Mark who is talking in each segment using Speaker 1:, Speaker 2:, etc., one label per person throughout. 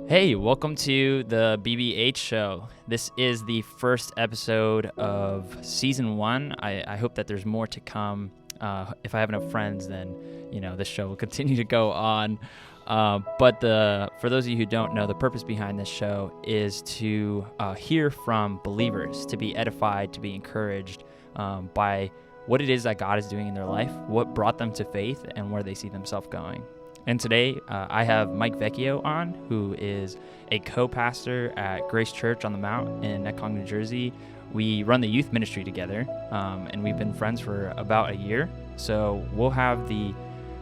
Speaker 1: Hey, welcome to the BBH show. This is the first episode of season 1. I hope that there's more to come. If I have enough friends, then this show will continue to go on. But for those of you who don't know, the purpose behind this show is to hear from believers, to be edified, to be encouraged by what it is that God is doing in their life, what brought them to faith, and where they see themselves going. And today, I have Mike Vecchio on, who is a co-pastor at Grace Church on the Mount in Netcong, New Jersey. We run the youth ministry together, and we've been friends for about a year. So we'll have the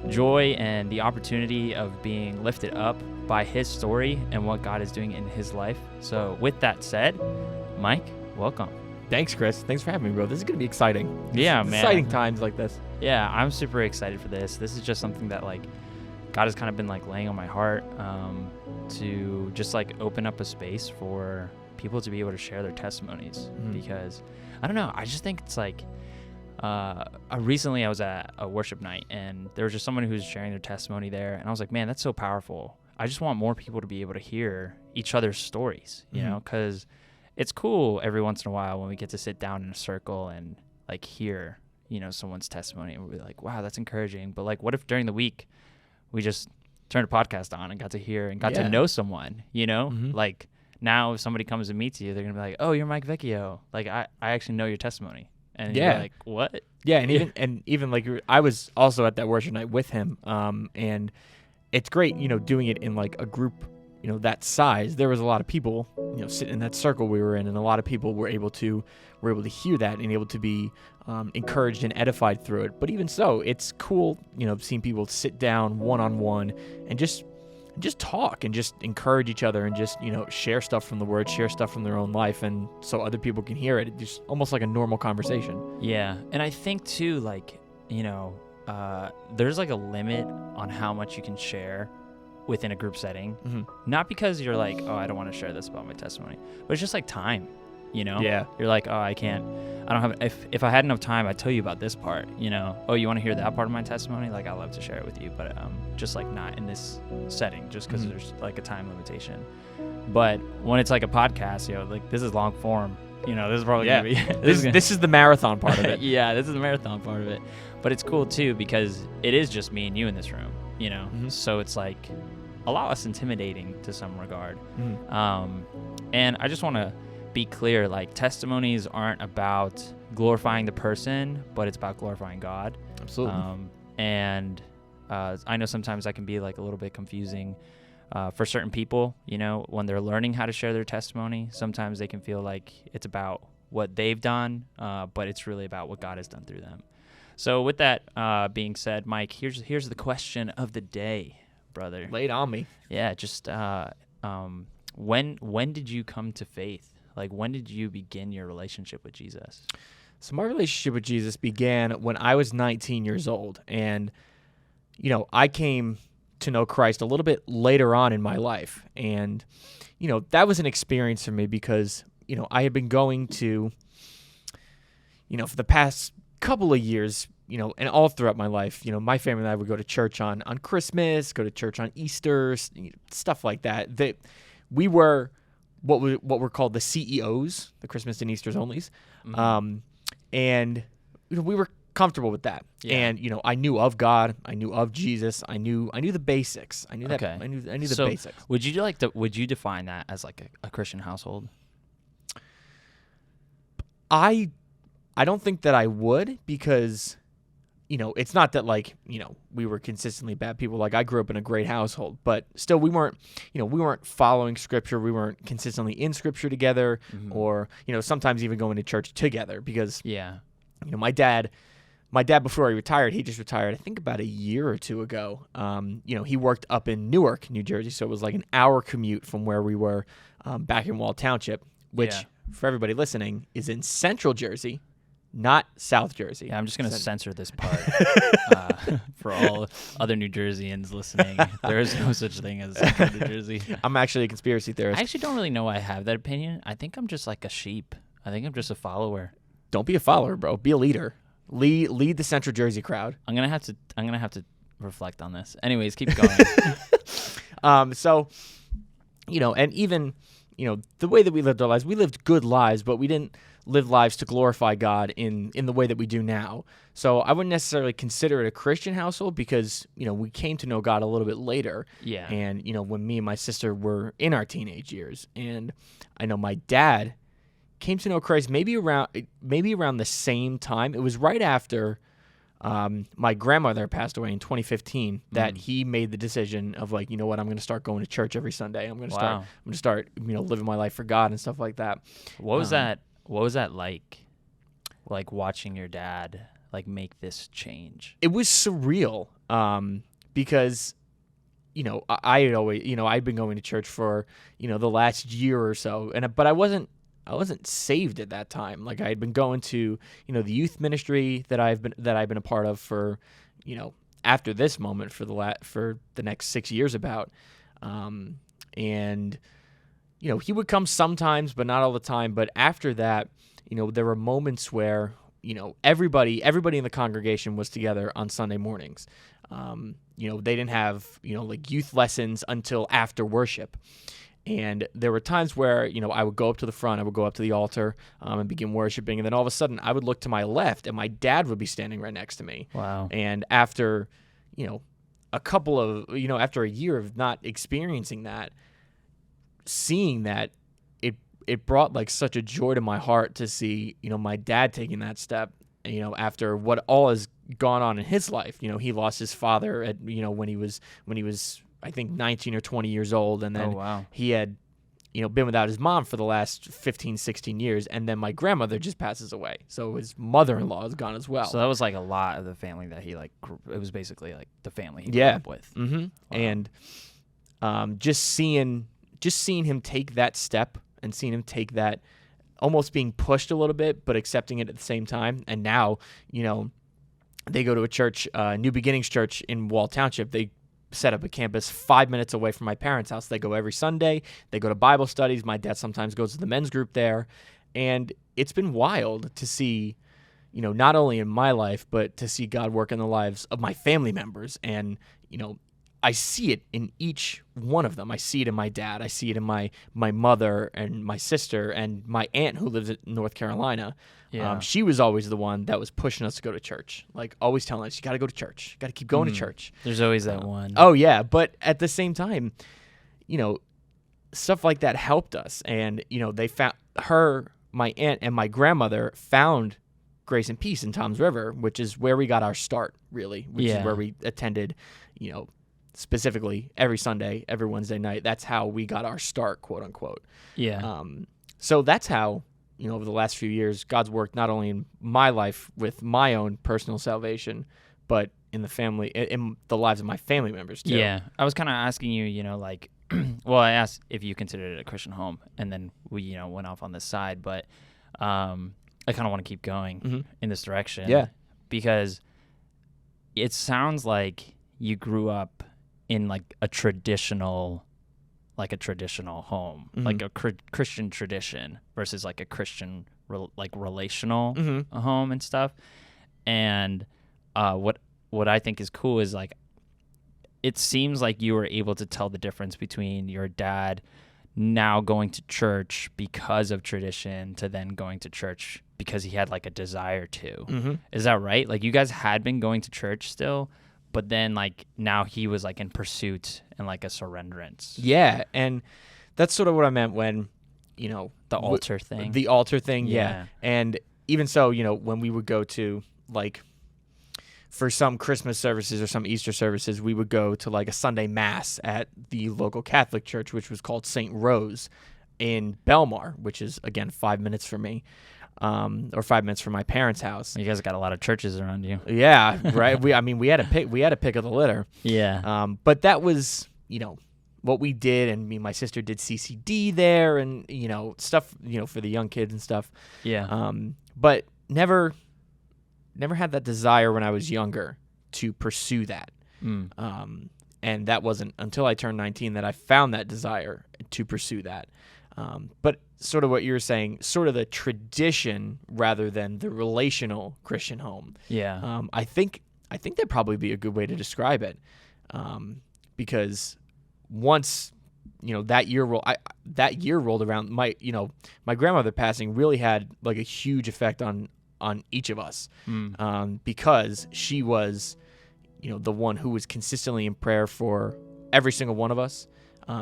Speaker 1: joy and the opportunity of being lifted up by his story and what God is doing in his life. So with that said, Mike, welcome.
Speaker 2: Thanks, Chris. Thanks for having me, bro. This is going to be exciting.
Speaker 1: Yeah, man.
Speaker 2: Exciting times like this.
Speaker 1: Yeah, I'm super excited for this. This is just something that, God has kind of been laying on my heart to just open up a space for people to be able to share their testimonies. Because I don't know, I just think it's recently I was at a worship night and there was just someone who was sharing their testimony there, and I was like, man, that's so powerful. I just want more people to be able to hear each other's stories, you know, because it's cool every once in a while when we get to sit down in a circle and hear someone's testimony and we're like, wow, that's encouraging. But what if during the week we just turned a podcast on and got to hear and got to know someone, now if somebody comes and meets you, they're going to be like, oh, you're Mike Vecchio. I actually know your testimony. And you're like, what?
Speaker 2: Yeah. And even I was also at that worship night with him. And it's great, doing it in a group, that size. There was a lot of people, sitting in that circle we were in, and a lot of people were able to hear that and able to be encouraged and edified through it. But even so, it's cool, seeing people sit down one-on-one and just talk and just encourage each other and just, share stuff from the Word, share stuff from their own life, and so other people can hear it. It's just almost like a normal conversation.
Speaker 1: Yeah, and I think too, there's a limit on how much you can share within a group setting. Not because you're oh, I don't want to share this about my testimony, but it's just time.
Speaker 2: Yeah.
Speaker 1: You're oh, I don't have, if I had enough time, I'd tell you about this part, oh, you want to hear that part of my testimony? I'd love to share it with you, but just not in this setting, just because there's a time limitation. But when it's a podcast, this is long form, this is probably gonna be
Speaker 2: this is the marathon part of it.
Speaker 1: Yeah, this is the marathon part of it. But it's cool too because it is just me and you in this room, so it's a lot less intimidating to some regard. And I just want to be clear, testimonies aren't about glorifying the person, but it's about glorifying God.
Speaker 2: Absolutely.
Speaker 1: And I know sometimes that can be a little bit confusing for certain people, when they're learning how to share their testimony. Sometimes they can feel it's about what they've done, but it's really about what God has done through them. So with that being said, Mike, here's the question of the day, brother.
Speaker 2: Lay it on me.
Speaker 1: Yeah, just when did you come to faith? When did you begin your relationship with Jesus?
Speaker 2: So my relationship with Jesus began when I was 19 years old. And, I came to know Christ a little bit later on in my life. And, that was an experience for me because, I had been going to, for the past couple of years, and all throughout my life, my family and I would go to church on Christmas, go to church on Easter, stuff like that. We were what were called the CEOs, the Christmas and Easter's onlys. And we were comfortable with that. Yeah. And I knew of God, I knew of Jesus, I knew the basics. I knew that. Okay. I knew the basics.
Speaker 1: Would you define that as a Christian household?
Speaker 2: I don't think that I would, because it's not that we were consistently bad people. I grew up in a great household, but still we weren't following Scripture. We weren't consistently in Scripture together, or sometimes even going to church together, because my dad before he retired, he just retired I think about a year or two ago. He worked up in Newark, New Jersey, so it was an hour commute from where we were back in Wall Township, which for everybody listening is in Central Jersey, not South Jersey.
Speaker 1: Yeah, I'm just going to censor this part for all other New Jerseyans listening. There is no such thing as Central New Jersey.
Speaker 2: I'm actually a conspiracy theorist.
Speaker 1: I actually don't really know why I have that opinion. I think I'm just a sheep. I think I'm just a follower.
Speaker 2: Don't be a follower, bro. Be a leader. Lead the Central Jersey crowd.
Speaker 1: I'm gonna have to reflect on this. Anyways, keep going.
Speaker 2: So And even, the way that we lived our lives, we lived good lives, but we didn't live lives to glorify God in the way that we do now. So I wouldn't necessarily consider it a Christian household because, we came to know God a little bit later.
Speaker 1: Yeah.
Speaker 2: And, when me and my sister were in our teenage years. And I know my dad came to know Christ maybe around the same time. It was right after my grandmother passed away in 2015 that he made the decision of like, you know what, I'm going to start going to church every Sunday. I'm going to start living my life for God and stuff like that.
Speaker 1: What was that? What was that like watching your dad like make this change?
Speaker 2: It was surreal because I had always I'd been going to church for the last year or so, but I wasn't saved at that time. Like I had been going to the youth ministry that I've been a part of for after this moment for the next 6 years about, and he would come sometimes, but not all the time. But after that, there were moments where everybody in the congregation was together on Sunday mornings. They didn't have like youth lessons until after worship. And there were times where, I would go up to the front, I would go up to the altar and begin worshiping. And then all of a sudden I would look to my left and my dad would be standing right next to me.
Speaker 1: Wow.
Speaker 2: And after, after a year of not experiencing that, seeing that, it brought like such a joy to my heart to see, my dad taking that step, after what all has gone on in his life. He lost his father at, when he was I think 19 or 20 years old. And then he had, been without his mom for the last 15, 16 years. And then my grandmother just passes away. So his mother-in-law is gone as well.
Speaker 1: So that was like a lot of the family that he it was basically like the family he grew up with.
Speaker 2: Mm-hmm. Wow. And just seeing him take that step and seeing him take that, almost being pushed a little bit, but accepting it at the same time. And now, they go to a church, New Beginnings Church in Wall Township. They set up a campus 5 minutes away from my parents' house. They go every Sunday. They go to Bible studies. My dad sometimes goes to the men's group there. And it's been wild to see, not only in my life, but to see God work in the lives of my family members. And, I see it in each one of them. I see it in my dad. I see it in my mother and my sister and my aunt who lives in North Carolina.
Speaker 1: Yeah.
Speaker 2: She was always the one that was pushing us to go to church, like always telling us, you got to go to church. You got to keep going to church.
Speaker 1: There's always that one.
Speaker 2: Oh, yeah. But at the same time, stuff like that helped us. And, they found my aunt and my grandmother found Grace and Peace in Toms River, which is where we got our start, really, which is where we attended, specifically every Sunday, every Wednesday night. That's how we got our start, quote unquote.
Speaker 1: Yeah.
Speaker 2: So that's how, over the last few years, God's worked not only in my life with my own personal salvation, but in the lives of my family members too.
Speaker 1: Yeah. I was kind of asking you, well, I asked if you considered it a Christian home, and then we, went off on this side, but I kind of want to keep going in this direction.
Speaker 2: Yeah.
Speaker 1: Because it sounds like you grew up in like a traditional home, like a Christian tradition versus like a Christian relational home and stuff. And what I think is cool is like, it seems like you were able to tell the difference between your dad now going to church because of tradition to then going to church because he had like a desire to. Is that right? Like you guys had been going to church still, but then like now he was like in pursuit and like a surrenderance.
Speaker 2: Yeah. And that's sort of what I meant when,
Speaker 1: the altar thing.
Speaker 2: The altar thing. Yeah. And even so, when we would go to like, for some Christmas services or some Easter services, we would go to like a Sunday mass at the local Catholic church, which was called St. Rose in Belmar, which is again 5 minutes from me. Or 5 minutes from my parents' house.
Speaker 1: You guys got a lot of churches around you.
Speaker 2: Yeah, right. We had a pick of the litter.
Speaker 1: Yeah.
Speaker 2: But that was, what we did, and me and my sister did CCD there, and stuff, for the young kids and stuff.
Speaker 1: Yeah.
Speaker 2: But never had that desire when I was younger to pursue that. And that wasn't until I turned 19 that I found that desire to pursue that. But sort of what you were saying, sort of the tradition rather than the relational Christian home.
Speaker 1: Yeah.
Speaker 2: I think that'd probably be a good way to describe it. Because once that year rolled around. My grandmother passing really had like a huge effect on each of us, because she was, the one who was consistently in prayer for every single one of us.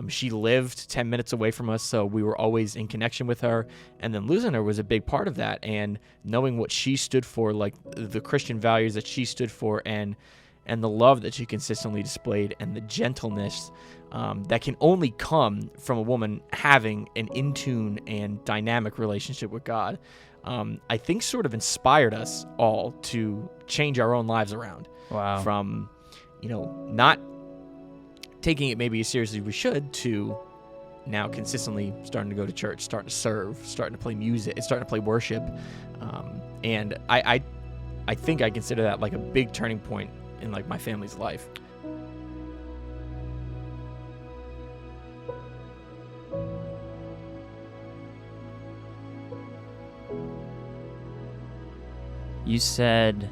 Speaker 2: She lived 10 minutes away from us, so we were always in connection with her. And then losing her was a big part of that. And knowing what she stood for, like the Christian values that she stood for, and the love that she consistently displayed, and the gentleness that can only come from a woman having an in-tune and dynamic relationship with God, I think sort of inspired us all to change our own lives around.
Speaker 1: Wow.
Speaker 2: From, not taking it maybe as seriously as we should, to now consistently starting to go to church, starting to serve, starting to play music, starting to play worship. And I think I consider that like a big turning point in like my family's life.
Speaker 1: You said,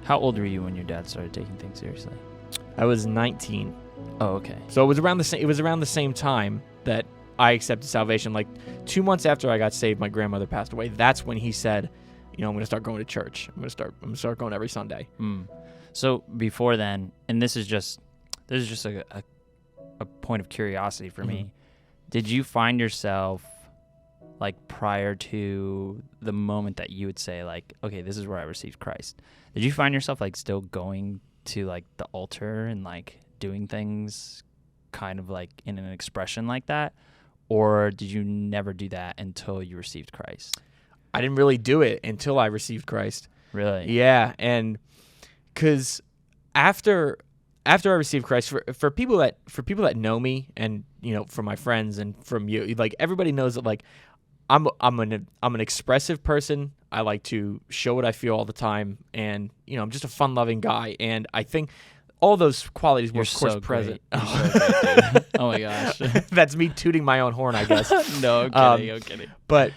Speaker 1: how old were you when your dad started taking things seriously?
Speaker 2: I was 19.
Speaker 1: Oh, okay.
Speaker 2: So it was around the same time that I accepted salvation. Like 2 months after I got saved, my grandmother passed away. That's when he said, I'm going to start going to church. I'm going to start going every Sunday.
Speaker 1: So before then, and this is just a point of curiosity for me. Did you find yourself, like, prior to the moment that you would say, like, okay, this is where I received Christ, did you find yourself like still going to like the altar and like doing things kind of like in an expression like that? Or did you never do that until you received Christ?
Speaker 2: I didn't really do it until I received Christ.
Speaker 1: Really?
Speaker 2: Yeah. And because after I received Christ, for people that know me, and from my friends and from you, like everybody knows that like I'm an expressive person. I like to show what I feel all the time, and I'm just a fun-loving guy. And I think all those qualities were, of course, present.
Speaker 1: You're so great, dude. Oh my gosh,
Speaker 2: that's me tooting my own horn, I guess.
Speaker 1: No, I'm kidding.
Speaker 2: But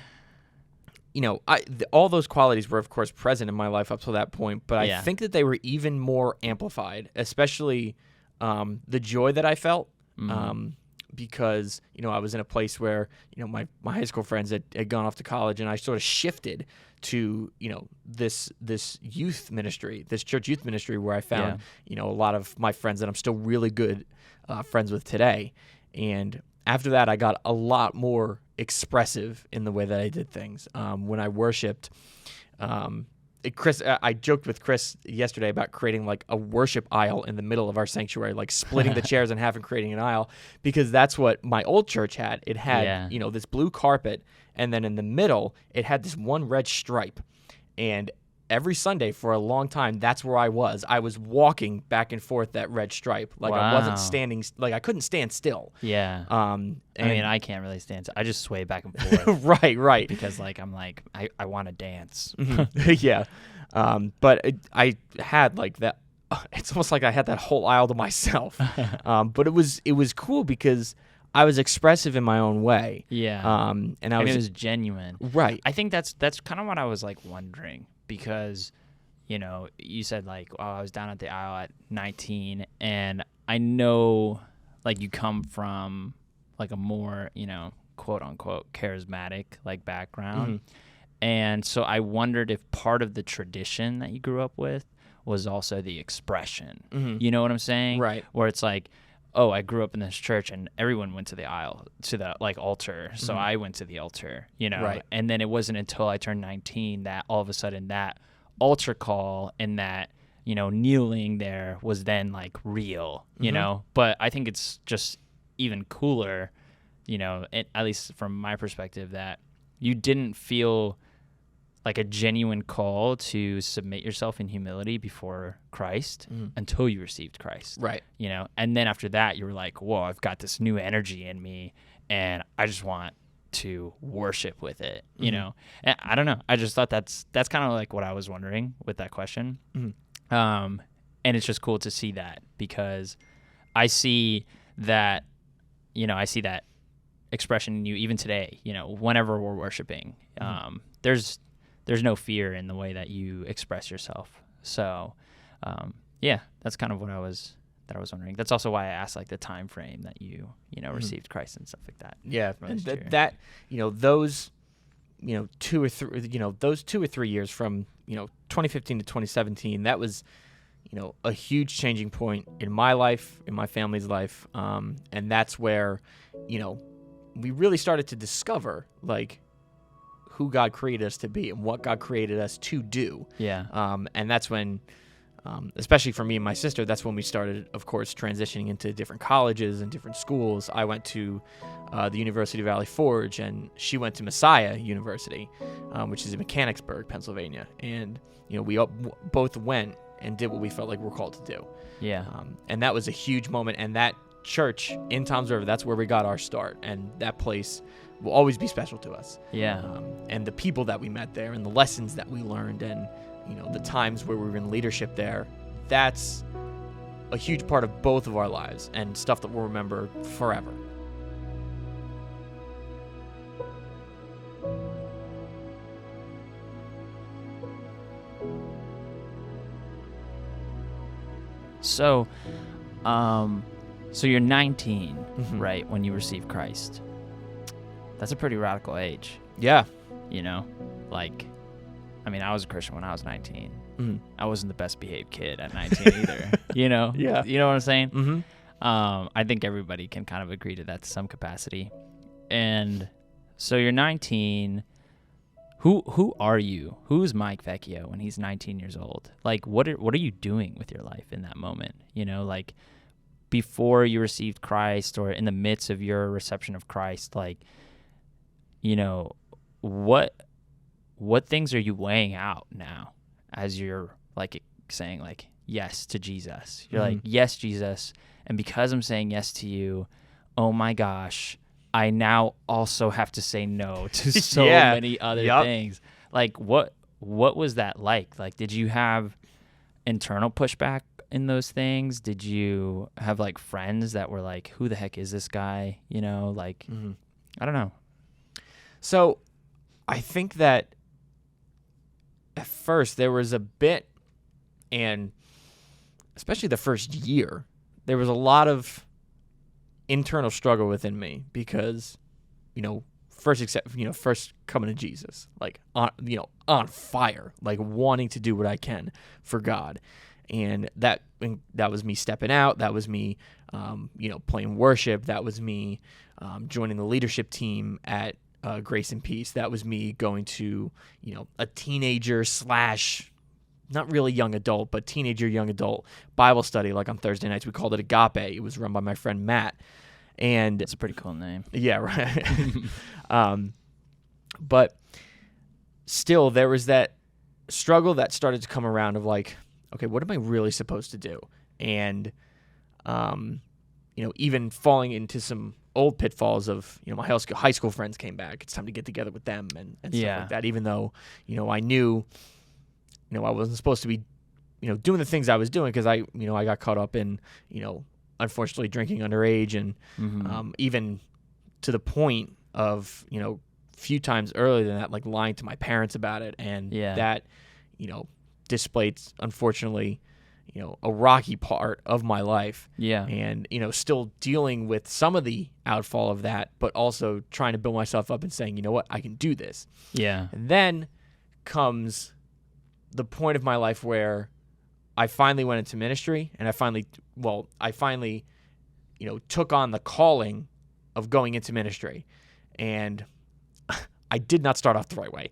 Speaker 2: all those qualities were, of course, present in my life up to that point. But I think that they were even more amplified, especially the joy that I felt. Because I was in a place where my high school friends had gone off to college, and I sort of shifted to this youth ministry, this church youth ministry, where I found a lot of my friends that I'm still really good friends with today. And after that, I got a lot more expressive in the way that I did things. When I worshiped, Chris, I joked with Chris yesterday about creating like a worship aisle in the middle of our sanctuary, like splitting the chairs in half and creating an aisle, because that's what my old church had. It had, this blue carpet, and then in the middle, it had this one red stripe. And every Sunday for a long time, that's where I was. I was walking back and forth that red stripe. Like I wasn't standing, like I couldn't stand still.
Speaker 1: Yeah. I mean, I can't really stand still. I just sway back and forth.
Speaker 2: Right.
Speaker 1: Because like, I'm like, I want to dance.
Speaker 2: Yeah. But I had like that, it's almost like I had that whole aisle to myself. But it was cool because I was expressive in my own way.
Speaker 1: Yeah.
Speaker 2: And
Speaker 1: it was genuine.
Speaker 2: Right.
Speaker 1: I think that's kind of what I was like wondering, because, you said like, oh, I was down at the aisle at 19, and I know like you come from like a more, quote unquote charismatic like background. And so I wondered if part of the tradition that you grew up with was also the expression. You know what I'm saying?
Speaker 2: Right.
Speaker 1: Where it's like, oh, I grew up in this church and everyone went to the aisle, to the like altar. So I went to the altar,
Speaker 2: Right.
Speaker 1: And then it wasn't until I turned 19 that all of a sudden that altar call and that, kneeling there was then like real, you know? But I think it's just even cooler, at least from my perspective, that you didn't feel like a genuine call to submit yourself in humility before Christ until you received Christ.
Speaker 2: Right.
Speaker 1: And then after that, you were like, whoa, I've got this new energy in me and I just want to worship with it, And I don't know. I just thought that's kind of like what I was wondering with that question. And it's just cool to see that, because I see that, I see that expression in you even today, whenever we're worshiping. There's no fear in the way that you express yourself. So, that's kind of what I was that I was wondering. That's also why I asked like the time frame that you received Christ and stuff like that.
Speaker 2: Yeah, and that those 2 or 3 those 2 or 3 years from 2015 to 2017, that was a huge changing point in my life, in my family's life, and that's where we really started to discover like who God created us to be and what God created us to do.
Speaker 1: Yeah.
Speaker 2: And that's when, especially for me and my sister, that's when we started, of course, transitioning into different colleges and different schools. I went to the University of Valley Forge, and she went to Messiah University, which is in Mechanicsburg, Pennsylvania. And, we both went and did what we felt like we're called to do.
Speaker 1: Yeah.
Speaker 2: And that was a huge moment. And that church in Toms River, that's where we got our start. And that place will always be special to us.
Speaker 1: Yeah.
Speaker 2: And the people that we met there and the lessons that we learned and, the times where we were in leadership there, that's a huge part of both of our lives and stuff that we'll remember forever.
Speaker 1: So, so you're 19,
Speaker 2: Mm-hmm.
Speaker 1: right, when you receive Christ. That's a pretty radical age,
Speaker 2: Yeah.
Speaker 1: Like, I mean, I was a Christian when I was 19.
Speaker 2: Mm-hmm.
Speaker 1: I wasn't the best behaved kid at 19 either,
Speaker 2: Yeah.
Speaker 1: You know what I'm saying?
Speaker 2: Mm-hmm.
Speaker 1: I think everybody can kind of agree to that to some capacity. And so you're 19. Who are you? Who's Mike Vecchio when he's 19 years old? Like, what are you doing with your life in that moment? Like before you received Christ or in the midst of your reception of Christ, like, what things are you weighing out now as you're like saying like yes to Jesus? You're like, yes, Jesus. And because I'm saying yes to you, oh my gosh, I now also have to say no to so many other things. Like what was that like? Like, did you have internal pushback in those things? Did you have like friends that were like, who the heck is this guy? Like, I don't know.
Speaker 2: So I think that at first there was a bit, and especially the first year, there was a lot of internal struggle within me because, first coming to Jesus, like on fire, like wanting to do what I can for God, and that was me stepping out. That was me, playing worship. That was me joining the leadership team at Grace and Peace. That was me going to, a teenager / not really young adult, but teenager, young adult Bible study, like on Thursday nights. We called it Agape. It was run by my friend Matt. And
Speaker 1: That's a pretty cool name.
Speaker 2: yeah, right. But still, there was that struggle that started to come around of like, okay, what am I really supposed to do? And, even falling into some old pitfalls of, my high school friends came back. It's time to get together with them and stuff like that. Even though, I knew, I wasn't supposed to be, doing the things I was doing because I got caught up in, unfortunately drinking underage and even to the point of, few times earlier than that, like lying to my parents about it. And that, displayed, unfortunately, a rocky part of my life.
Speaker 1: Yeah.
Speaker 2: And, still dealing with some of the outfall of that, but also trying to build myself up and saying, you know what, I can do this.
Speaker 1: Yeah.
Speaker 2: And then comes the point of my life where I finally went into ministry, and I finally, took on the calling of going into ministry. And I did not start off the right way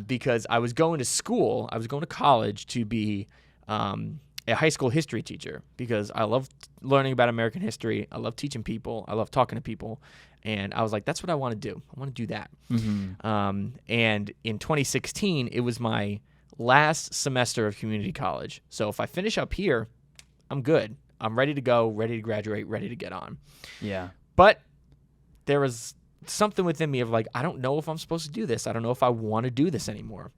Speaker 2: because I was going to school. I was going to college to be a high school history teacher because I love learning about American history. I love teaching people. I love talking to people. And I was like, that's what I want to do. I want to do that. And in 2016, it was my last semester of community college. So if I finish up here, I'm good. I'm ready to go, ready to graduate, ready to get on.
Speaker 1: Yeah.
Speaker 2: But there was something within me of like, I don't know if I'm supposed to do this. I don't know if I want to do this anymore.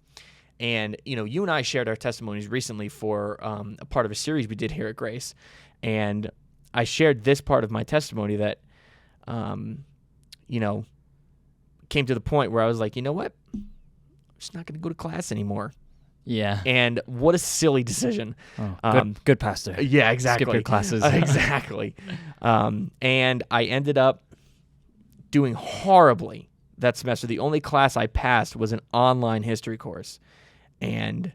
Speaker 2: And, you and I shared our testimonies recently for a part of a series we did here at Grace. And I shared this part of my testimony that, came to the point where I was like, you know what? I'm just not going to go to class anymore.
Speaker 1: Yeah.
Speaker 2: And what a silly decision.
Speaker 1: Oh, good pastor.
Speaker 2: Yeah, exactly.
Speaker 1: Skip your classes.
Speaker 2: Exactly. And I ended up doing horribly that semester. The only class I passed was an online history course, and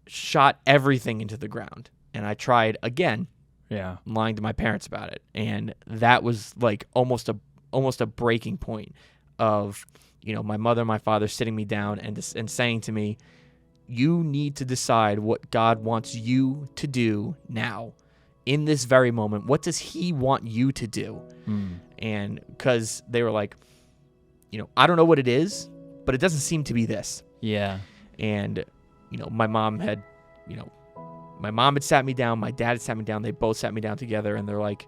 Speaker 2: shot everything into the ground. And I tried again, lying to my parents about it. And that was like almost a breaking point of, my mother and my father sitting me down and saying to me, you need to decide what God wants you to do now, in this very moment. What does he want you to do? And because they were like, I don't know what it is, but it doesn't seem to be this.
Speaker 1: Yeah.
Speaker 2: And, my mom had sat me down, my dad had sat me down, they both sat me down together, and they're like,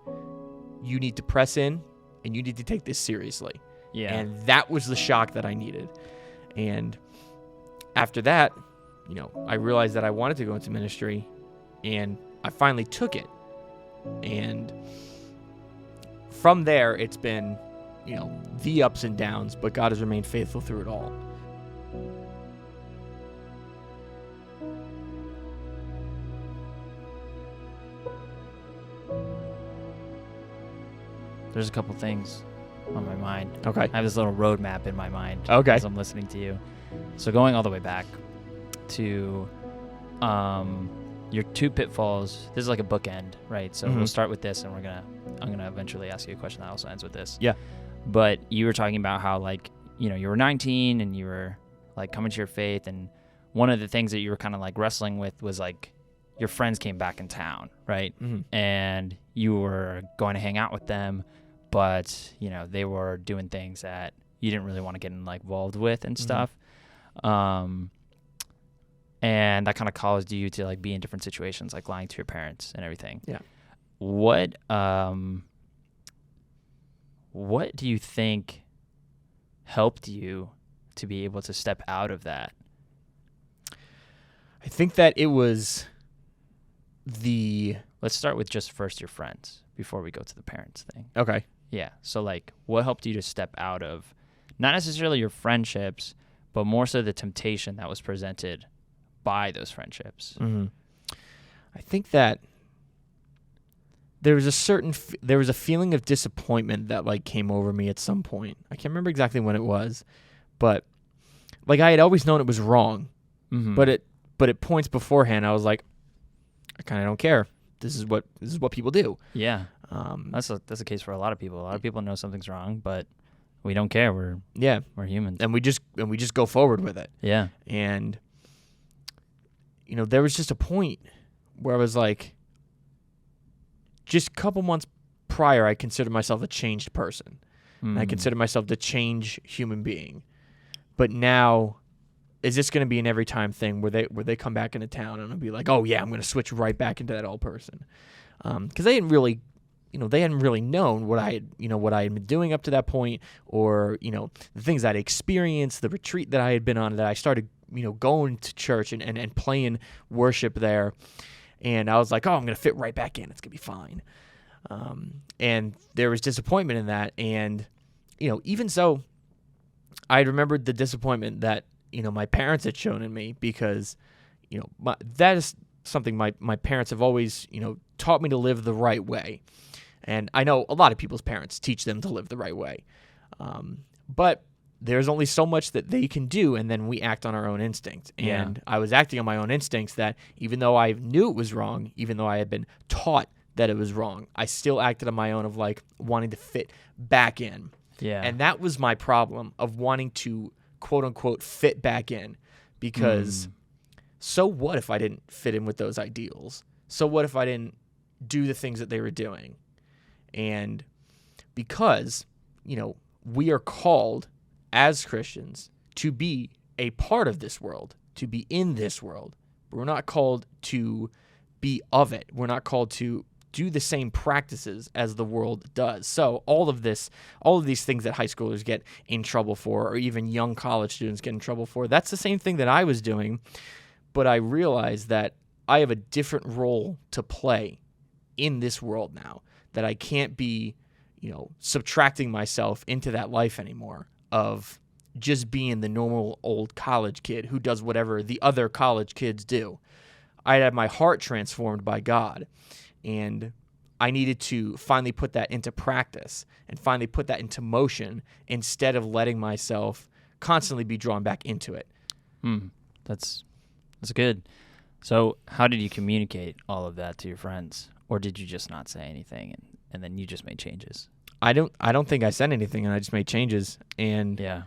Speaker 2: you need to press in, and you need to take this seriously.
Speaker 1: Yeah.
Speaker 2: And that was the shock that I needed. And after that, I realized that I wanted to go into ministry, and I finally took it. And from there, it's been, the ups and downs, but God has remained faithful through it all.
Speaker 1: There's a couple things on my mind.
Speaker 2: Okay.
Speaker 1: I have this little roadmap in my mind
Speaker 2: Okay.
Speaker 1: as I'm listening to you. So going all the way back to your two pitfalls. This is like a bookend, right? So we'll start with this, and I'm gonna eventually ask you a question that also ends with this.
Speaker 2: Yeah.
Speaker 1: But you were talking about how, like, you were 19 and you were like coming to your faith, and one of the things that you were kind of like wrestling with was like your friends came back in town, right? And you were going to hang out with them, but they were doing things that you didn't really want to get involved with and stuff. And that kind of caused you to like be in different situations, like lying to your parents and everything.
Speaker 2: Yeah.
Speaker 1: What do you think helped you to be able to step out of that?
Speaker 2: I think that it was
Speaker 1: Let's start with just first your friends before we go to the parents thing.
Speaker 2: Okay.
Speaker 1: Yeah. So like, what helped you to step out of not necessarily your friendships, but more so the temptation that was presented by those friendships?
Speaker 2: I think that there was a feeling of disappointment that like came over me at some point. I can't remember exactly when it was, but like I had always known it was wrong. But at points beforehand, I was like, I kind of don't care. This is what people do.
Speaker 1: Yeah. That's a case for a lot of people. A lot of people know something's wrong, but we don't care. We're humans,
Speaker 2: and we just go forward with it.
Speaker 1: Yeah.
Speaker 2: And there was just a point where I was like, just a couple months prior, I considered myself a changed person. And I considered myself the changed human being. But now, is this going to be an every time thing where they come back into town and I'll be like, oh yeah, I'm going to switch right back into that old person? Because they hadn't really known what I had been doing up to that point, or the things I'd experienced, the retreat that I had been on, that I started going to church and playing worship there, and I was like, oh, I'm going to fit right back in. It's going to be fine. And there was disappointment in that, and even so, I remembered the disappointment that my parents had shown in me, because that is something my parents have always taught me to live the right way. And I know a lot of people's parents teach them to live the right way. But there's only so much that they can do, and then we act on our own instincts. And I was acting on my own instincts, that even though I knew it was wrong, even though I had been taught that it was wrong, I still acted on my own of like wanting to fit back in.
Speaker 1: Yeah.
Speaker 2: And that was my problem, of wanting to quote unquote fit back in, because so what if I didn't fit in with those ideals? So what if I didn't do the things that they were doing? And because, we are called as Christians to be a part of this world, to be in this world. We're not called to be of it. We're not called to do the same practices as the world does. So all of these things that high schoolers get in trouble for, or even young college students get in trouble for, that's the same thing that I was doing. But I realized that I have a different role to play in this world now, that I can't be, subtracting myself into that life anymore of just being the normal old college kid who does whatever the other college kids do. I had my heart transformed by God, and I needed to finally put that into practice and finally put that into motion instead of letting myself constantly be drawn back into it.
Speaker 1: That's good. So how did you communicate all of that to your friends? Or did you just not say anything and then you just made changes?
Speaker 2: I don't think I said anything, and I just made changes. And
Speaker 1: yeah.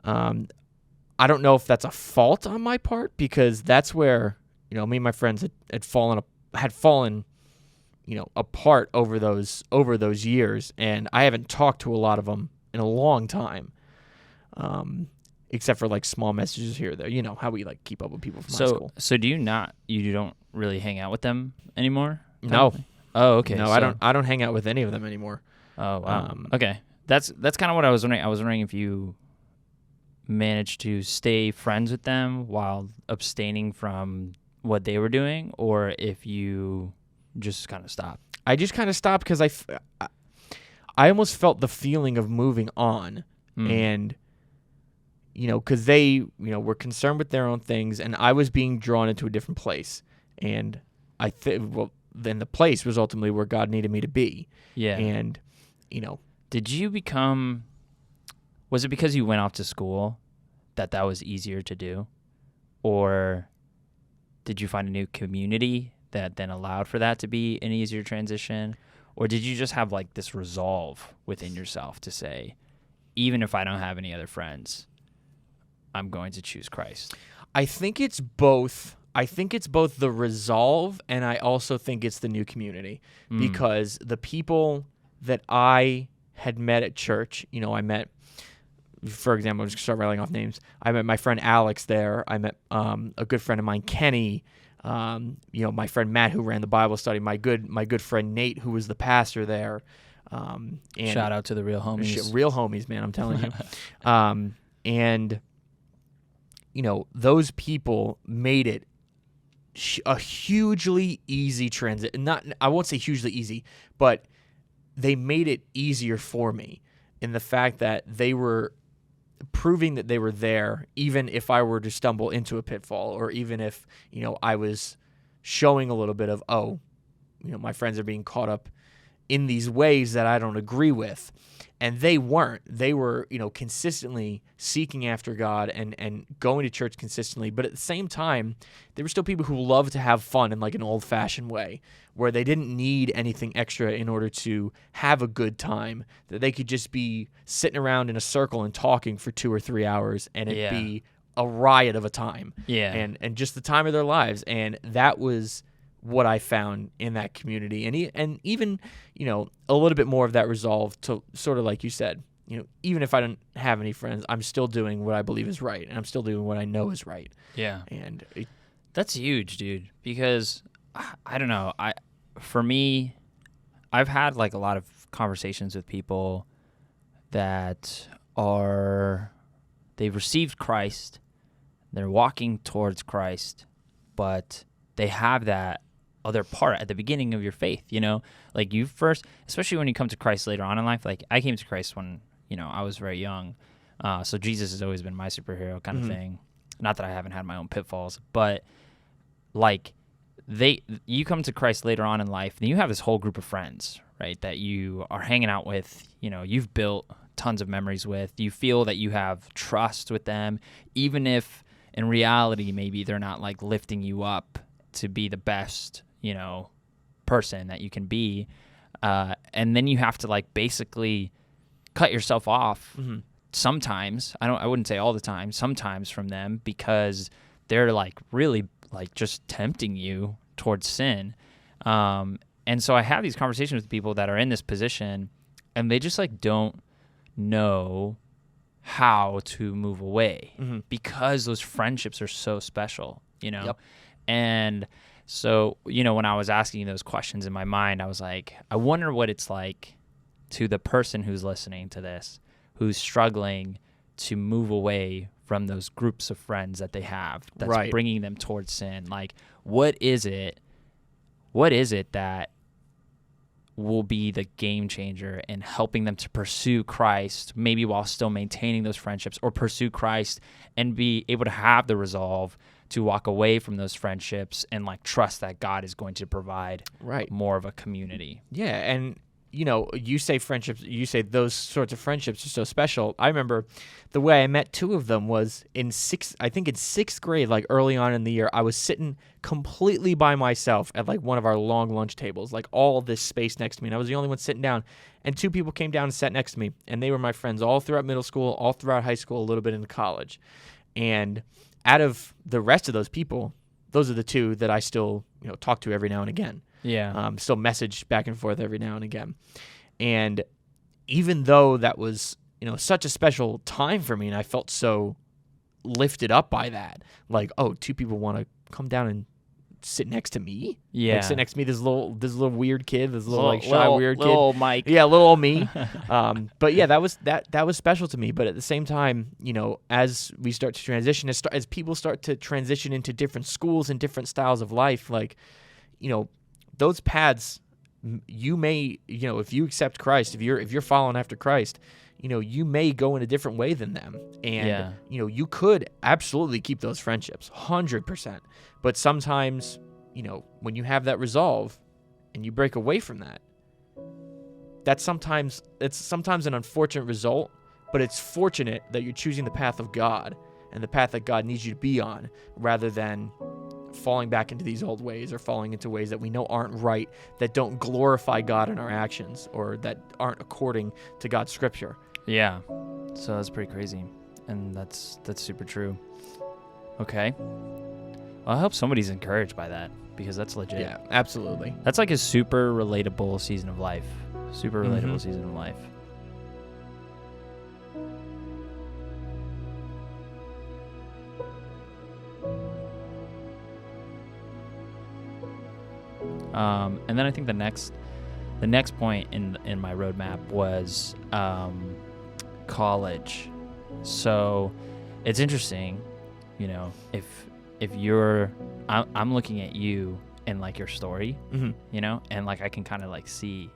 Speaker 2: I don't know if that's a fault on my part, because that's where, me and my friends had fallen apart over those years, and I haven't talked to a lot of them in a long time, except for like small messages here or there. You know how we like keep up with people from high school.
Speaker 1: So you don't really hang out with them anymore?
Speaker 2: No.
Speaker 1: Oh, okay.
Speaker 2: No, I don't hang out with any of them anymore.
Speaker 1: Oh, wow. Okay. That's kind of what I was wondering. I was wondering if you managed to stay friends with them while abstaining from what they were doing, or if you just kind of stopped.
Speaker 2: I just kind of stopped because I almost felt the feeling of moving on, and because they were concerned with their own things, and I was being drawn into a different place, and then the place was ultimately where God needed me to be.
Speaker 1: Yeah.
Speaker 2: And
Speaker 1: did you become? Was it because you went off to school that was easier to do, or did you find a new community that then allowed for that to be an easier transition? Or did you just have like this resolve within yourself to say, even if I don't have any other friends, I'm going to choose Christ?
Speaker 2: I think it's both. I think it's both the resolve, and I also think it's the new community, because the people that I had met at church, I met, for example, I'm just going to start rattling off names. I met my friend Alex there. I met a good friend of mine, Kenny. My friend Matt, who ran the Bible study. My good friend Nate, who was the pastor there. And
Speaker 1: shout out to the real homies.
Speaker 2: Real homies, man, I'm telling you. And those people made it a hugely easy transition. I won't say hugely easy, but they made it easier for me in the fact that they were proving that they were there, even if I were to stumble into a pitfall, or even if, I was showing a little bit of, my friends are being caught up in these ways that I don't agree with. And they weren't. They were, consistently seeking after God and going to church consistently. But at the same time, there were still people who loved to have fun in like an old-fashioned way, where they didn't need anything extra in order to have a good time, that they could just be sitting around in a circle and talking for 2 or 3 hours, and it'd be a riot of a time.
Speaker 1: Yeah.
Speaker 2: And just the time of their lives. And that was what I found in that community, and even a little bit more of that resolve to sort of like you said, even if I don't have any friends, I'm still doing what I believe is right, and I'm still doing what I know is right.
Speaker 1: Yeah,
Speaker 2: and
Speaker 1: that's huge, dude. Because I don't know, for me, I've had like a lot of conversations with people that they've received Christ, they're walking towards Christ, but they have that other part at the beginning of your faith, like you first, especially when you come to Christ later on in life. Like I came to Christ when, I was very young. So Jesus has always been my superhero kind of thing. Not that I haven't had my own pitfalls, but like you come to Christ later on in life, and you have this whole group of friends, right, that you are hanging out with, you've built tons of memories with. You feel that you have trust with them, even if in reality, maybe they're not like lifting you up to be the best, person that you can be. And then you have to like basically cut yourself off sometimes. I wouldn't say all the time, sometimes from them, because they're like really like just tempting you towards sin. And so I have these conversations with people that are in this position, and they just like don't know how to move away because those friendships are so special,
Speaker 2: Yep.
Speaker 1: And so, when I was asking those questions in my mind, I was like, I wonder what it's like to the person who's listening to this, who's struggling to move away from those groups of friends that they have that's bringing them towards sin. Like, what is it that will be the game changer in helping them to pursue Christ, maybe while still maintaining those friendships, or pursue Christ and be able to have the resolve to walk away from those friendships and like trust that God is going to provide more of a community.
Speaker 2: Yeah, and you say friendships, you say those sorts of friendships are so special. I remember the way I met two of them was in sixth grade, like early on in the year. I was sitting completely by myself at like one of our long lunch tables, like all this space next to me, and I was the only one sitting down. And two people came down and sat next to me, and they were my friends all throughout middle school, all throughout high school, a little bit into college. And out of the rest of those people, those are the two that I still talk to every now and again.
Speaker 1: Yeah.
Speaker 2: Still message back and forth every now and again. And even though that was, such a special time for me, and I felt so lifted up by that, like, oh, two people want to come down and sit next to me?
Speaker 1: Yeah.
Speaker 2: Like sit next to me, this little weird kid, this little like shy weird kid.
Speaker 1: Little old Mike.
Speaker 2: Yeah, little old me. But yeah, that was special to me. But at the same time, as we start to transition, as people start to transition into different schools and different styles of life, like, those paths, you may, if you accept Christ, if you're following after Christ, you may go in a different way than them. And, you could absolutely keep those friendships 100%. But sometimes, when you have that resolve and you break away from that, it's sometimes an unfortunate result, but it's fortunate that you're choosing the path of God and the path that God needs you to be on, rather than falling back into these old ways or falling into ways that we know aren't right, that don't glorify God in our actions, or that aren't according to God's scripture.
Speaker 1: Yeah. So that's pretty crazy. And that's super true. Okay. Well, I hope somebody's encouraged by that, because that's legit.
Speaker 2: Yeah, absolutely.
Speaker 1: That's like a super relatable season of life. Super relatable season of life. And then I think the next point in my roadmap was college. So it's interesting, if you're, I'm looking at you and like your story, and like I can kind of like see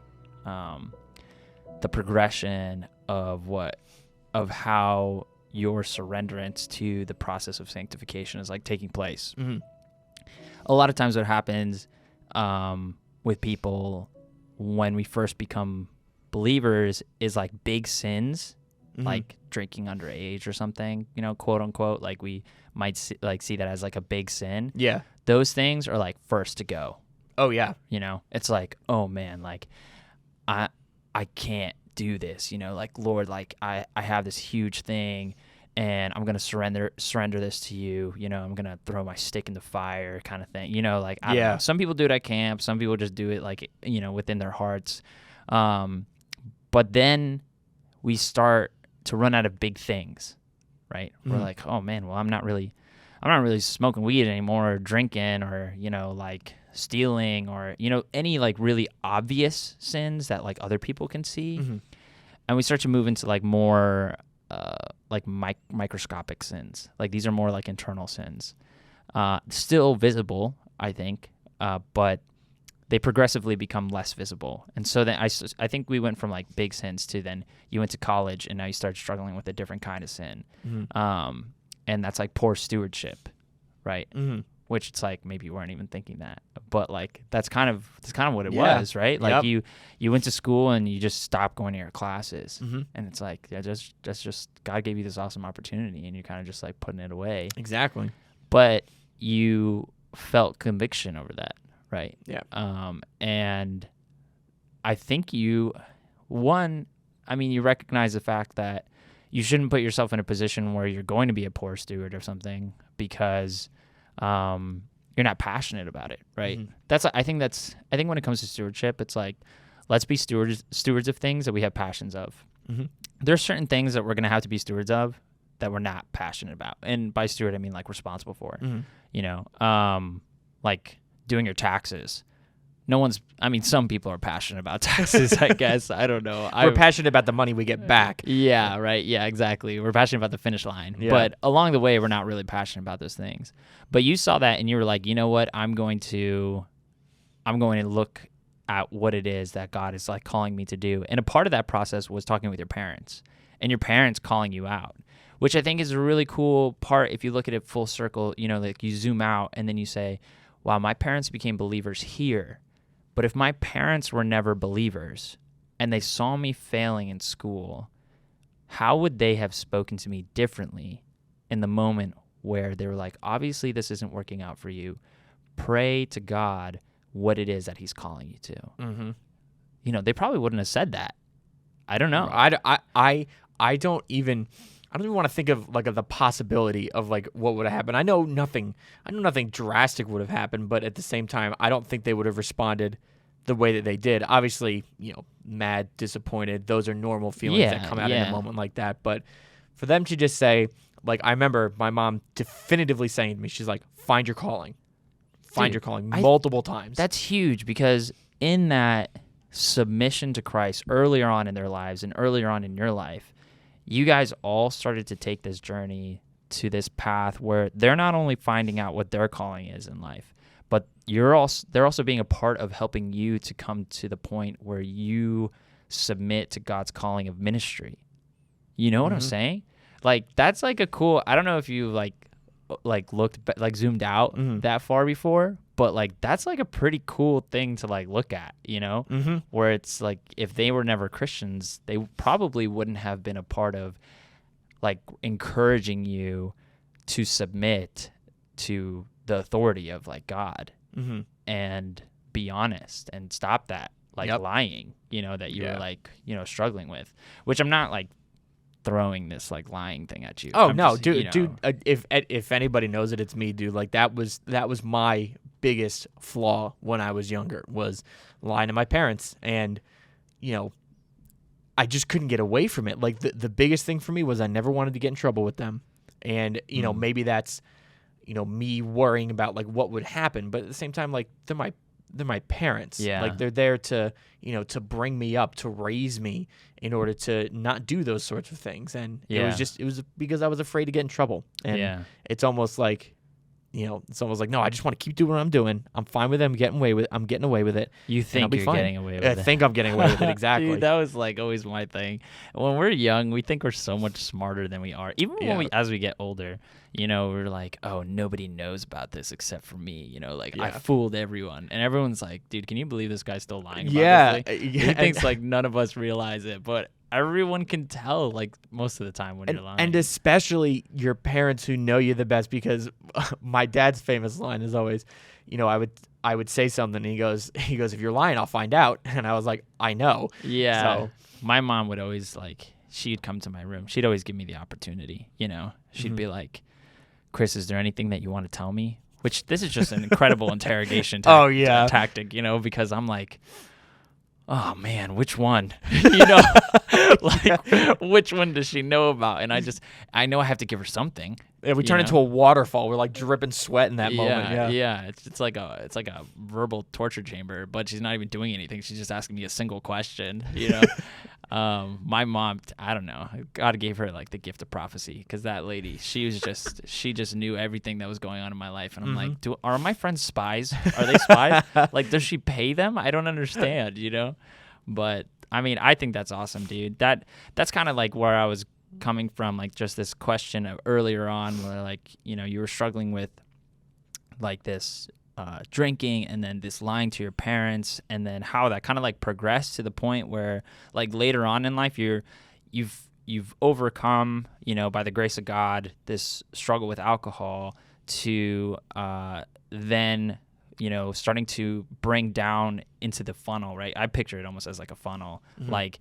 Speaker 1: the progression of how your surrenderance to the process of sanctification is like taking place. A lot of times what happens with people when we first become believers is like big sins, like drinking underage or something, quote unquote, like we might see that as like a big sin.
Speaker 2: Yeah.
Speaker 1: Those things are like first to go.
Speaker 2: Oh yeah.
Speaker 1: It's like, oh man, like I can't do this, like Lord, like I have this huge thing and I'm going to surrender this to you. I'm going to throw my stick in the fire kind of thing. Like, I don't know. Some people do it at camp. Some people just do it like, within their hearts. But then we start to run out of big things, right? We're like, oh man, well, I'm not really smoking weed anymore, or drinking, or, like stealing, or, any like really obvious sins that like other people can see. And we start to move into like more, like microscopic sins. Like these are more like internal sins, still visible, I think, but they progressively become less visible. And so then I think we went from like big sins to then you went to college and now you started struggling with a different kind of sin. And that's like poor stewardship, right? Which it's like maybe you weren't even thinking that, but like that's kind of what it was, right? Like you went to school and you just stopped going to your classes, and it's like that's just God gave you this awesome opportunity and you're kind of just like putting it away.
Speaker 2: Exactly.
Speaker 1: But you felt conviction over that, right?
Speaker 2: Yeah.
Speaker 1: And I think you recognize the fact that you shouldn't put yourself in a position where you're going to be a poor steward or something because you're not passionate about it, right? I think when it comes to stewardship, it's like, let's be stewards of things that we have passions of. There's certain things that we're going to have to be stewards of that we're not passionate about. And by steward, I mean like responsible for, like doing your taxes. Some people are passionate about taxes, I guess. I don't know.
Speaker 2: We're passionate about the money we get back.
Speaker 1: Yeah, right. Yeah, exactly. We're passionate about the finish line. Yeah. But along the way, we're not really passionate about those things. But you saw that and you were like, you know what? I'm going to look at what it is that God is like calling me to do. And a part of that process was talking with your parents and your parents calling you out, which I think is a really cool part. If you look at it full circle, you know, like you zoom out and then you say, wow, my parents became believers here. But if my parents were never believers and they saw me failing in school, how would they have spoken to me differently in the moment where they were like, obviously this isn't working out for you. Pray to God what it is that he's calling you to.
Speaker 2: Mm-hmm.
Speaker 1: You know, they probably wouldn't have said that. I don't know.
Speaker 2: I don't even want to think of like of the possibility of like what would have happened. I know nothing drastic would have happened, but at the same time, I don't think they would have responded the way that they did. Obviously, you know, mad, disappointed. Those are normal feelings that come out in a moment like that. But for them to just say, like, I remember my mom definitively saying to me, she's like, find your calling. Find your calling multiple times.
Speaker 1: That's huge, because in that submission to Christ earlier on in their lives and earlier on in your life, you guys all started to take this journey to this path where they're not only finding out what their calling is in life, but they're also being a part of helping you to come to the point where you submit to God's calling of ministry. You know what I'm saying? Like, that's like a cool, I don't know if you like looked, like zoomed out that far before, but like, that's like a pretty cool thing to like look at, you know, where it's like, if they were never Christians, they probably wouldn't have been a part of like encouraging you to submit to the authority of like God and be honest and stop that like lying, you know, that you were like, you know, struggling with, which I'm not like throwing this like lying thing at you.
Speaker 2: Oh,
Speaker 1: I'm
Speaker 2: no,
Speaker 1: just,
Speaker 2: dude,
Speaker 1: you know,
Speaker 2: if anybody knows it, it's me, dude. Like that was my biggest flaw when I was younger, was lying to my parents. And, you know, I just couldn't get away from it. Like the biggest thing for me was I never wanted to get in trouble with them. And, you know, maybe that's, you know, me worrying about like what would happen, but at the same time, like they're my parents.
Speaker 1: Yeah.
Speaker 2: Like they're there to, you know, to bring me up, to raise me in order to not do those sorts of things. And it was because I was afraid to get in trouble. And it's almost like, you know, no, I just want to keep doing what I'm doing. I'm fine with it. I'm getting away with it.
Speaker 1: You think you're getting away with it.
Speaker 2: I think I'm getting away with it. Exactly.
Speaker 1: Dude, that was like always my thing. When we're young, we think we're so much smarter than we are. Even when as we get older, you know, we're like, oh, nobody knows about this except for me. You know, like I fooled everyone. And everyone's like, dude, can you believe this guy's still lying about this thing? He thinks like none of us realize it, but everyone can tell like most of the time when you're lying.
Speaker 2: And especially your parents who know you the best, because my dad's famous line is always, you know, I would say something and he goes, if you're lying, I'll find out. And I was like, I know.
Speaker 1: Yeah.
Speaker 2: So
Speaker 1: my mom would always like, she'd come to my room. She'd always give me the opportunity, you know. She'd be like, Chris, is there anything that you want to tell me? Which this is just an incredible interrogation tactic, you know, because I'm like, oh man, which one? You know, like which one does she know about? And I know I have to give her something.
Speaker 2: Yeah, we turn into a waterfall. We're like dripping sweat in that moment.
Speaker 1: Yeah. It's like a verbal torture chamber, but she's not even doing anything. She's just asking me a single question, you know. My mom, I don't know. God gave her like the gift of prophecy, because that lady, she just knew everything that was going on in my life. And I'm like, are my friends spies? Are they spies? Like, does she pay them? I don't understand, you know. But I mean, I think that's awesome, dude. That's kind of like where I was coming from, like just this question of earlier on where like, you know, you were struggling with like this drinking and then this lying to your parents, and then how that kind of like progressed to the point where like later on in life you've overcome, you know, by the grace of God, this struggle with alcohol to then, you know, starting to bring down into the funnel, right? I picture it almost as like a funnel, like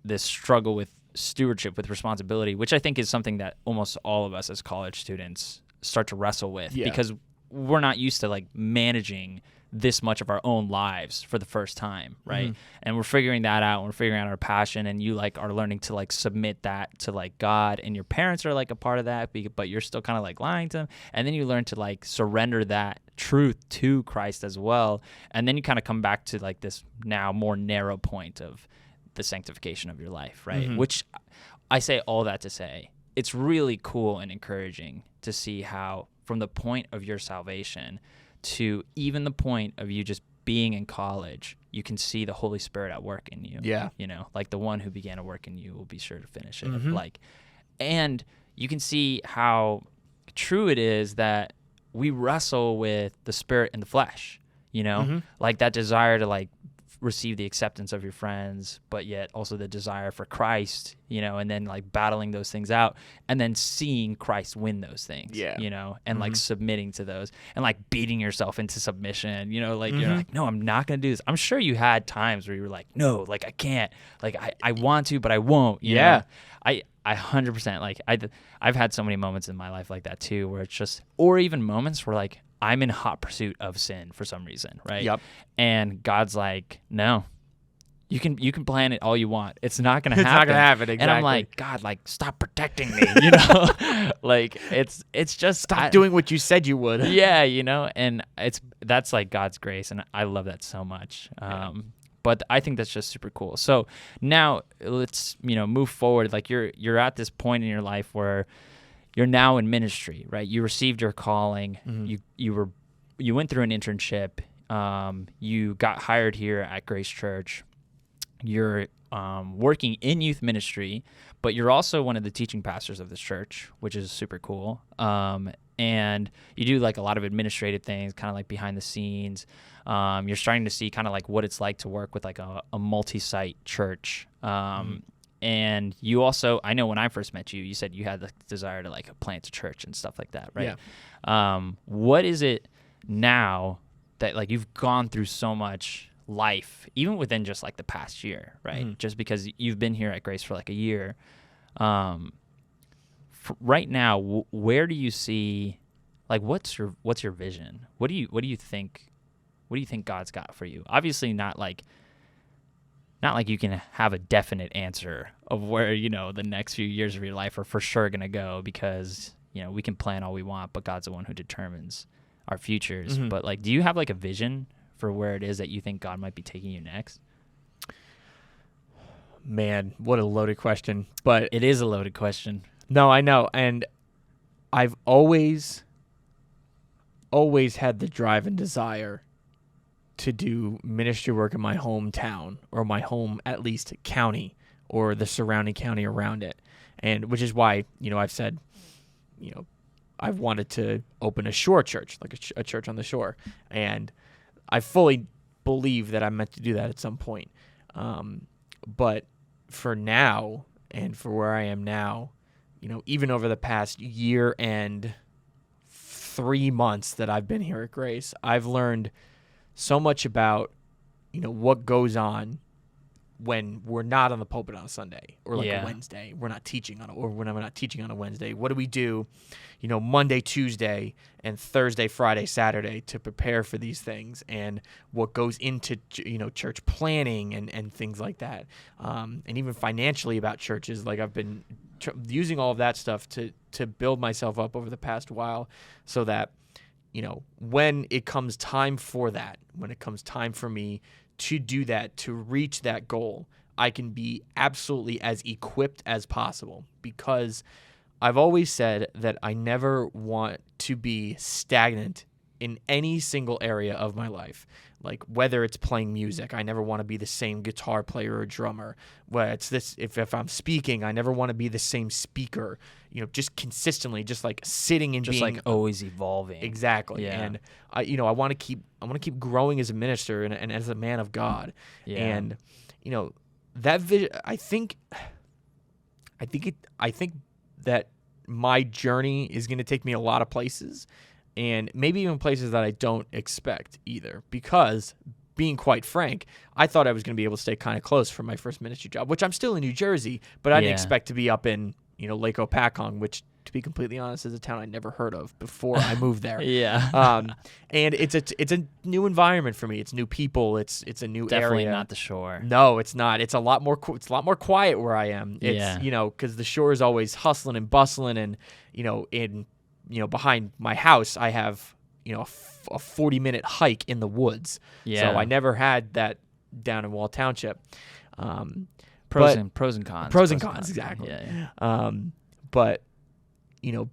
Speaker 1: this struggle with stewardship, with responsibility, which I think is something that almost all of us as college students start to wrestle with, because we're not used to like managing this much of our own lives for the first time, right? And we're figuring that out, and we're figuring out our passion, and you like are learning to like submit that to like God, and your parents are like a part of that, but you're still kind of like lying to them, and then you learn to like surrender that truth to Christ as well, and then you kind of come back to like this now more narrow point of the sanctification of your life, right? Which I say all that to say, it's really cool and encouraging to see how from the point of your salvation to even the point of you just being in college, you can see the Holy Spirit at work in you.
Speaker 2: Yeah.
Speaker 1: You know, like the one who began to work in you will be sure to finish it.
Speaker 2: Mm-hmm.
Speaker 1: Like, and you can see how true it is that we wrestle with the spirit and the flesh, you know,
Speaker 2: Mm-hmm.
Speaker 1: like that desire to like receive the acceptance of your friends, but yet also the desire for Christ, you know, and then like battling those things out and then seeing Christ win those things,
Speaker 2: Yeah.
Speaker 1: you know, and
Speaker 2: Mm-hmm.
Speaker 1: like submitting to those and like beating yourself into submission, you know, like you're
Speaker 2: Mm-hmm.
Speaker 1: like, no, I'm not going to do this. I'm sure you had times where you were like, no, like I can't, like I want to, but I won't, you
Speaker 2: Yeah.
Speaker 1: know? I 100% like I've had so many moments in my life like that too, where it's just, or even moments where like I'm in hot pursuit of sin for some reason, right?
Speaker 2: Yep.
Speaker 1: And God's like, no, you can plan it all you want. It's not gonna
Speaker 2: It's
Speaker 1: happen.
Speaker 2: not gonna happen. Exactly.
Speaker 1: And I'm like, God, like stop protecting me, you know? Like it's just
Speaker 2: stop doing what you said you would.
Speaker 1: yeah, you know, and that's like God's grace, and I love that so much. But I think that's just super cool. So now let's, you know, move forward. Like you're at this point in your life where you're now in ministry, right? You received your calling.
Speaker 2: Mm-hmm.
Speaker 1: You went through an internship. You got hired here at Grace Church. You're working in youth ministry, but you're also one of the teaching pastors of this church, which is super cool. And you do like a lot of administrative things, kind of like behind the scenes. You're starting to see kind of like what it's like to work with like a multi-site church. And you also, I know when I first met you, you said you had the desire to like plant a church and stuff like that, right?
Speaker 2: Yeah.
Speaker 1: What is it now that like you've gone through so much life, even within just like the past year, right?
Speaker 2: Mm-hmm.
Speaker 1: Just because you've been here at Grace for like a year. Right now, where do you see, like, what's your vision? What do you think God's got for you? Obviously, not like you can have a definite answer of where, you know, the next few years of your life are for sure gonna go, because, you know, we can plan all we want, but God's the one who determines our futures.
Speaker 2: Mm-hmm.
Speaker 1: But like, do you have like a vision for where it is that you think God might be taking you next?
Speaker 2: Man, what a loaded question. But
Speaker 1: It is a loaded question.
Speaker 2: no, I know. And I've always had the drive and desire to do ministry work in my hometown, or my home, at least county, or the surrounding county around it. And which is why, you know, I've said, you know, I've wanted to open a shore church, like a church on the shore. And I fully believe that I'm meant to do that at some point. But for now, and for where I am now, you know, even over the past year and 3 months that I've been here at Grace, I've learned so much about, you know, what goes on when we're not on the pulpit on a Sunday, or like a Wednesday. We're not teaching or when I'm not teaching on a Wednesday. What do we do, you know, Monday, Tuesday, and Thursday, Friday, Saturday to prepare for these things, and what goes into, you know, church planning and things like that, and even financially about churches. Like I've been using all of that stuff to build myself up over the past while, so that, you know, when it comes time for that, when it comes time for me to do that, to reach that goal, I can be absolutely as equipped as possible, because I've always said that I never want to be stagnant in any single area of my life. Like whether it's playing music, I never want to be the same guitar player or drummer. Whether it's this, if I'm speaking, I never want to be the same speaker. You know, just consistently, just like sitting and
Speaker 1: just
Speaker 2: being
Speaker 1: like always evolving.
Speaker 2: Exactly.
Speaker 1: Yeah.
Speaker 2: And I want to keep growing as a minister and as a man of God.
Speaker 1: Yeah.
Speaker 2: And you know, that vision, I think that my journey is going to take me a lot of places, and maybe even places that I don't expect either, because being quite frank, I thought I was going to be able to stay kind of close for my first ministry job, which I'm still in New Jersey, but I didn't expect to be up in, you know, Lake Opakong, which, to be completely honest, is a town I never heard of before I moved there.
Speaker 1: Yeah.
Speaker 2: And it's a new environment for me. It's new people. It's a new
Speaker 1: Definitely
Speaker 2: area.
Speaker 1: not the shore.
Speaker 2: No, it's not. It's a lot more quiet where I am. It's, you know, because the shore is always hustling and bustling, and behind my house I have, you know, a 40-minute hike in the woods.
Speaker 1: Yeah.
Speaker 2: So I never had that down in Wall Township.
Speaker 1: Pros and cons.
Speaker 2: Pros and cons, exactly.
Speaker 1: Yeah.
Speaker 2: But, you know,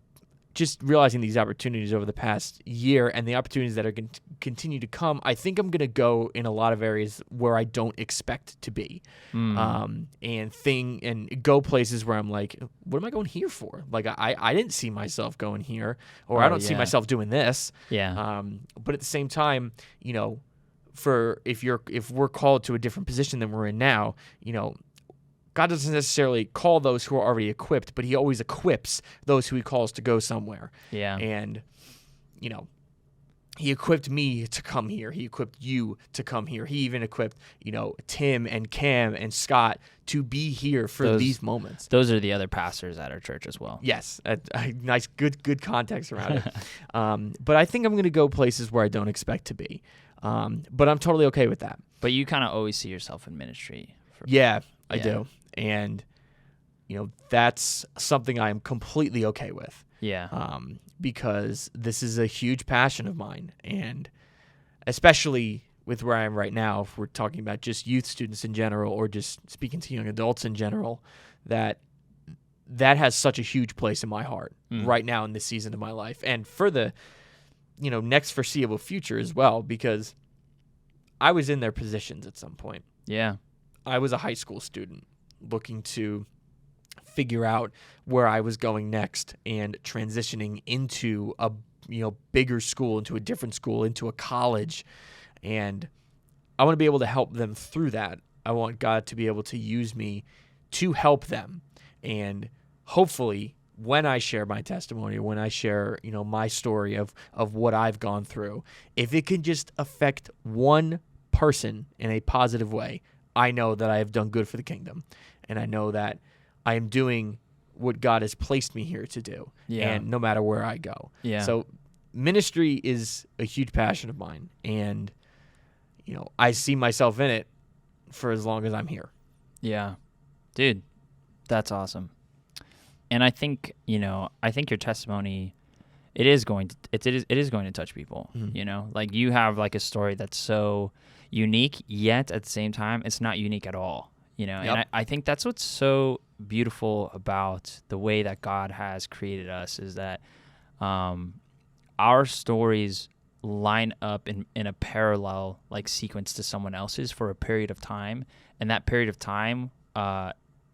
Speaker 2: just realizing these opportunities over the past year and the opportunities that are going to continue to come, I think I'm going to go in a lot of areas where I don't expect to be, and go places where I'm like, what am I going here for? Like I didn't see myself going here, or I don't see myself doing this.
Speaker 1: Yeah.
Speaker 2: But at the same time, if we're called to a different position than we're in now, God doesn't necessarily call those who are already equipped, but he always equips those who he calls to go somewhere.
Speaker 1: Yeah.
Speaker 2: And, he equipped me to come here. He equipped you to come here. He even equipped, Tim and Cam and Scott to be here for these moments.
Speaker 1: Those are the other pastors at our church as well.
Speaker 2: Yes. Nice, good context around it. But I think I'm going to go places where I don't expect to be. But I'm totally okay with that.
Speaker 1: But you kind of always see yourself in ministry.
Speaker 2: I do. And, that's something I'm completely okay with.
Speaker 1: Yeah.
Speaker 2: Because this is a huge passion of mine. And especially with where I am right now, if we're talking about just youth students in general or just speaking to young adults in general, that has such a huge place in my heart right now in this season of my life. And for the, next foreseeable future as well, because I was in their positions at some point.
Speaker 1: Yeah.
Speaker 2: I was a high school student looking to figure out where I was going next and transitioning into a bigger school, into a different school, into a college. And I want to be able to help them through that. I want God to be able to use me to help them. And hopefully when I share my testimony, when I share, my story of what I've gone through, if it can just affect one person in a positive way, I know that I have done good for the kingdom. And I know that I am doing what God has placed me here to do.
Speaker 1: Yeah.
Speaker 2: And no matter where I go.
Speaker 1: Yeah.
Speaker 2: So ministry is a huge passion of mine. And, I see myself in it for as long as I'm here.
Speaker 1: Yeah. Dude, that's awesome. And I think, your testimony, it is going to touch people, Like you have like a story that's so unique, yet at the same time, it's not unique at all,
Speaker 2: Yep.
Speaker 1: And I think that's what's so beautiful about the way that God has created us is that our stories line up in a parallel like sequence to someone else's for a period of time. And that period of time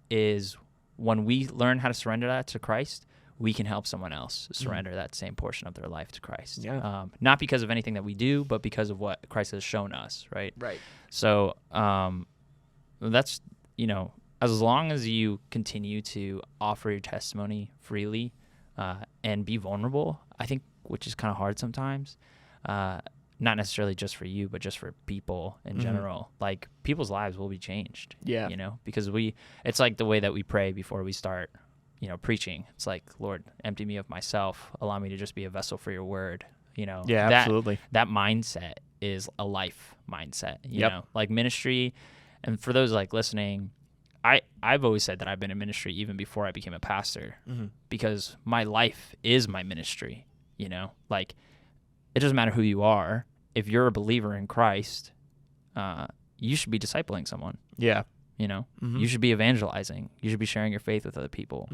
Speaker 1: is when we learn how to surrender that to Christ, we can help someone else surrender that same portion of their life to Christ.
Speaker 2: Yeah.
Speaker 1: Not because of anything that we do, but because of what Christ has shown us, right?
Speaker 2: Right.
Speaker 1: So that's, as long as you continue to offer your testimony freely and be vulnerable, I think, which is kind of hard sometimes, not necessarily just for you, but just for people in general. Like people's lives will be changed.
Speaker 2: Yeah.
Speaker 1: Because it's like the way that we pray before we start, preaching. It's like, Lord, empty me of myself. Allow me to just be a vessel for your word.
Speaker 2: Yeah, absolutely.
Speaker 1: That mindset is a life mindset,
Speaker 2: Yep.
Speaker 1: like ministry. And for those like listening, I've always said that I've been in ministry even before I became a pastor because my life is my ministry, like it doesn't matter who you are. If you're a believer in Christ, you should be discipling someone.
Speaker 2: Yeah.
Speaker 1: You should be evangelizing. You should be sharing your faith with other people.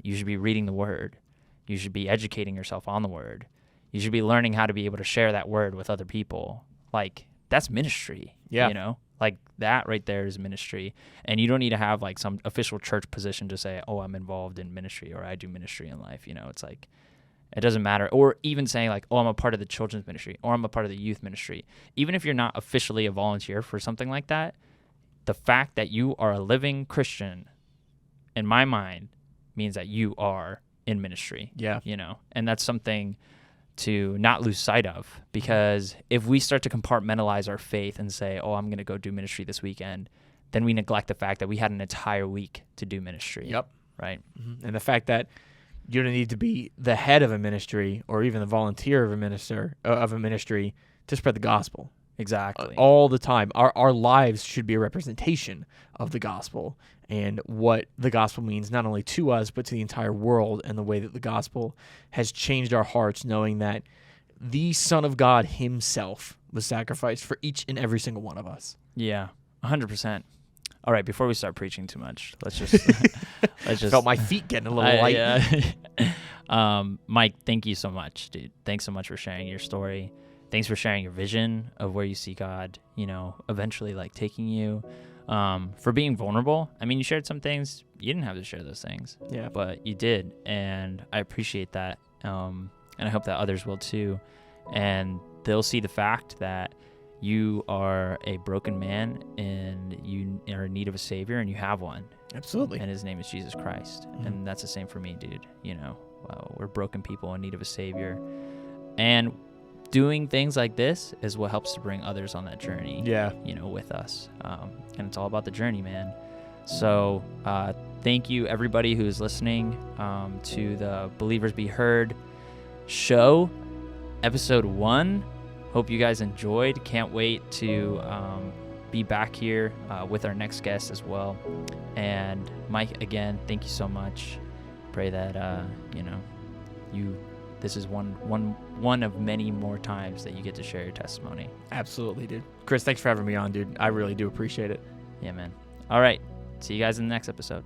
Speaker 1: You should be reading the word. You should be educating yourself on the word. You should be learning how to be able to share that word with other people. Like that's ministry.
Speaker 2: Yeah.
Speaker 1: Like that right there is ministry. And you don't need to have like some official church position to say, oh, I'm involved in ministry or I do ministry in life. It's like, it doesn't matter. Or even saying like, oh, I'm a part of the children's ministry or I'm a part of the youth ministry. Even if you're not officially a volunteer for something like that, the fact that you are a living Christian, in my mind, means that you are in ministry.
Speaker 2: Yeah.
Speaker 1: And that's something to not lose sight of, because if we start to compartmentalize our faith and say, oh, I'm going to go do ministry this weekend, then we neglect the fact that we had an entire week to do ministry.
Speaker 2: Yep.
Speaker 1: Right.
Speaker 2: And the fact that you don't need to be the head of a ministry or even the volunteer of a ministry to spread the gospel.
Speaker 1: Exactly.
Speaker 2: All the time. Our lives should be a representation of the gospel and what the gospel means not only to us, but to the entire world, and the way that the gospel has changed our hearts, knowing that the Son of God himself was sacrificed for each and every single one of us.
Speaker 1: Yeah, 100%. All right, before we start preaching too much, let's just
Speaker 2: Felt my feet getting a little light.
Speaker 1: Yeah. Mike, thank you so much, dude. Thanks so much for sharing your story. Thanks for sharing your vision of where you see God, eventually like taking you, for being vulnerable. I mean, you shared some things, you didn't have to share those things,
Speaker 2: Yeah.
Speaker 1: but you did. And I appreciate that. And I hope that others will too. And they'll see the fact that you are a broken man and you are in need of a savior, and you have one.
Speaker 2: Absolutely.
Speaker 1: And his name is Jesus Christ. Mm-hmm. And that's the same for me, dude. We're broken people in need of a savior. And doing things like this is what helps to bring others on that journey, with us. And it's all about the journey, man. So thank you, everybody who's listening to the Believers Be Heard show, episode 1. Hope you guys enjoyed. Can't wait to be back here with our next guest as well. And Mike, again, thank you so much. Pray that this is one of many more times that you get to share your testimony.
Speaker 2: Absolutely, dude. Chris, thanks for having me on, dude. I really do appreciate it.
Speaker 1: Yeah, man. All right. See you guys in the next episode.